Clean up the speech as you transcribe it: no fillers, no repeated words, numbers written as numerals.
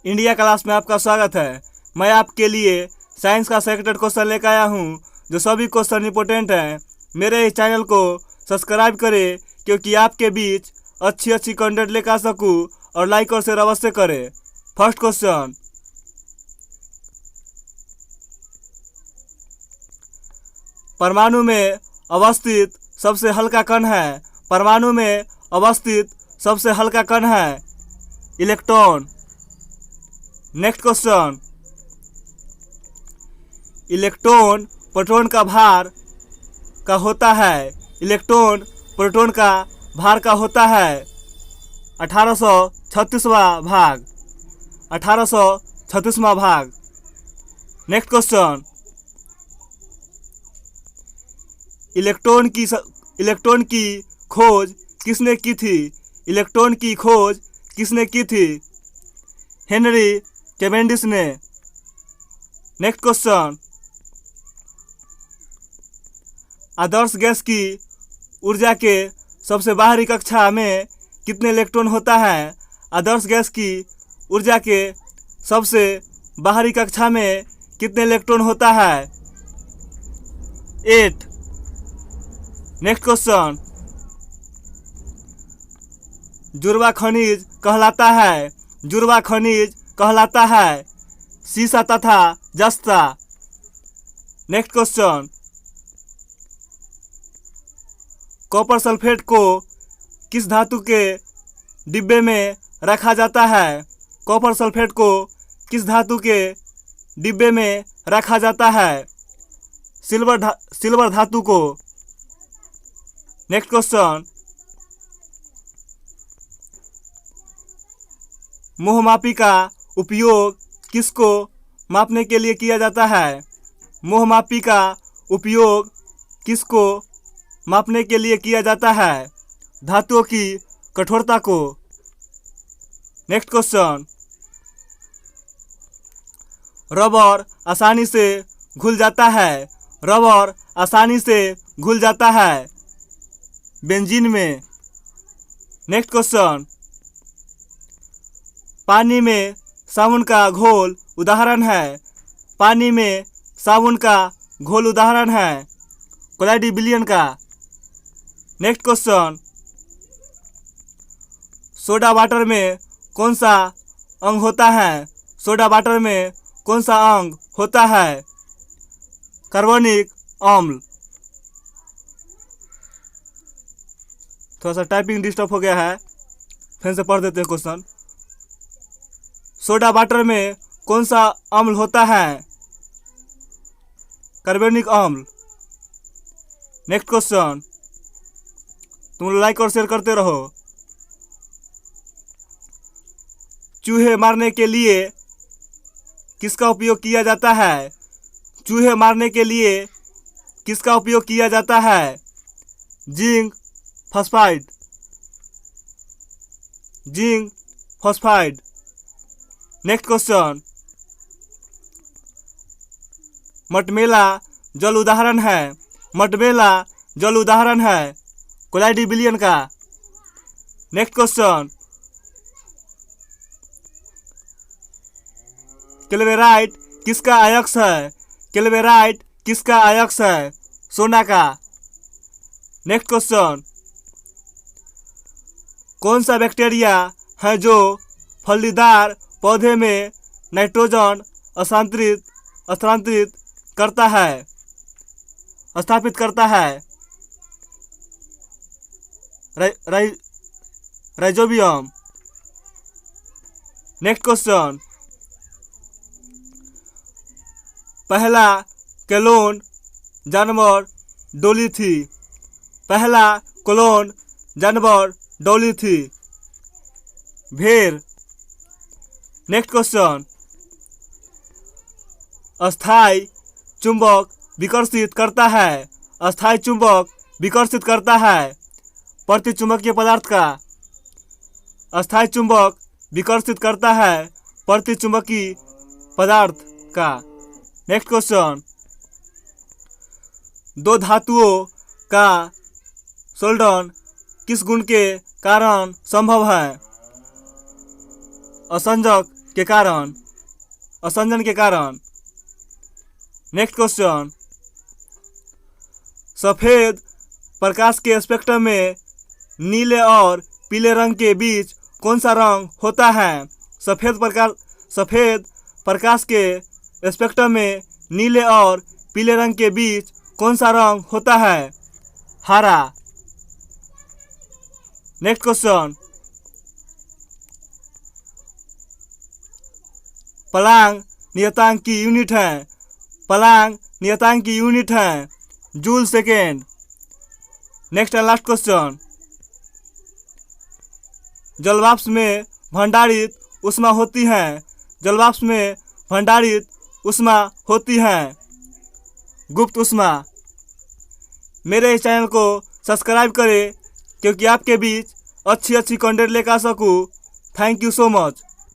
India class में आपका स्वागत है। मैं आपके लिए साइंस का सेक्रेट क्वेश्चन लेकर आया हूँ, जो सभी क्वेश्चन इंपॉर्टेंट हैं। मेरे इस चैनल को सब्सक्राइब करें, क्योंकि आपके बीच अच्छी कंटेंट लेकर आ सकूँ, और लाइक और शेयर अवश्य करें। फर्स्ट क्वेश्चन, परमाणु में अवस्थित सबसे हल्का कण है। परमाणु में अवस्थित सबसे हल्का कण है electron. Next question, electron proton का भार का होता है। इलेक्ट्रॉन प्रोटॉन का भार का होता है 1836वां भाग। 1836वां भाग। नेक्स्ट क्वेश्चन, इलेक्ट्रॉन की खोज किसने की थी। इलेक्ट्रॉन की खोज किसने की थी? हेनरी कैवेंडिश ने। नेक्स्ट क्वेश्चन, आदर्श गैस की ऊर्जा के सबसे बाहरी कक्षा में कितने इलेक्ट्रॉन होता है? आदर्श गैस की ऊर्जा के सबसे बाहरी कक्षा में कितने इलेक्ट्रॉन होता है? 8। नेक्स्ट क्वेश्चन, जुड़वा खनिज कहलाता है। जुड़वा खनिज कहलाता है सीसा तथा जस्ता। नेक्स्ट क्वेश्चन, कॉपर सल्फेट को किस धातु के डिब्बे में रखा जाता है? कॉपर सल्फेट को किस धातु के डिब्बे में रखा जाता है? सिल्वर धातु को। नेक्स्ट क्वेश्चन, मोहमापी का उपयोग किसको मापने के लिए किया जाता है? मोहमापी का उपयोग किसको मापने के लिए किया जाता है? धातुओं की कठोरता को। नेक्स्ट क्वेश्चन, रबर आसानी से घुल जाता है। रबर आसानी से घुल जाता है बेंजीन में। नेक्स्ट क्वेश्चन, पानी में साबुन का घोल उदाहरण है। पानी में साबुन का घोल उदाहरण है कोलाडी विलियन का। नेक्स्ट क्वेश्चन, सोडा वाटर में कौन सा अंग होता है? सोडा वाटर में कौन सा अंग होता है? कार्बनिक अम्ल। थोड़ा सा टाइपिंग डिस्टर्ब हो गया है, फिर से पढ़ देते हैं क्वेश्चन। सोडा वाटर में कौन सा अम्ल होता है? कार्बनिक अम्ल। नेक्स्ट क्वेश्चन, तुम लोग लाइक और शेयर करते रहो। चूहे मारने के लिए किसका उपयोग किया जाता है? चूहे मारने के लिए किसका उपयोग किया जाता है? Zinc phosphide. Zinc phosphide. Next question, मटमेला जल उदाहरण है। मटमेला जल उदाहरण है कोलाडी विलियन का। नेक्स्ट क्वेश्चन, क्लेवेराइट किसका अयस्क है? क्लेवेराइट किसका अयस्क है? सोना का। नेक्स्ट क्वेश्चन, कौन सा बैक्टीरिया है जो फलीदार पौधे में नाइट्रोजन स्थानांतरित करता है, स्थापित करता है? राइजोबियम। नेक्स्ट क्वेश्चन, पहला क्लोन जानवर डोली थी। पहला क्लोन जानवर डोली थी भेड़। नेक्स्ट क्वेश्चन, अस्थाई चुंबक विकसित करता है। अस्थाई चुंबक विकसित करता है प्रतिचुंबकीय पदार्थ का। अस्थाई चुंबक विकसित करता है प्रतिचुंबकीय पदार्थ का। नेक्स्ट क्वेश्चन, दो धातुओं का सोल्डन किस गुण के कारण संभव है? असंजक के कारण, असंजन के कारण। नेक्स्ट क्वेश्चन, सफ़ेद प्रकाश के स्पेक्ट्रम में नीले और पीले रंग के बीच कौन सा रंग होता है? सफ़ेद प्रकाश के स्पेक्ट्रम में नीले और पीले रंग के बीच कौन सा रंग होता है? हरा। नेक्स्ट क्वेश्चन, प्लांक नियतांक की यूनिट है। प्लांक नियतांक की यूनिट है joule second. Next and last question, जलवाष्प में भंडारित ऊष्मा होती है। जलवाष्प में भंडारित ऊष्मा होती है गुप्त ऊष्मा। मेरे इस चैनल को सब्सक्राइब करें क्योंकि आपके बीच अच्छी कंटेंट लेकर आ सकूँ। Thank you so much.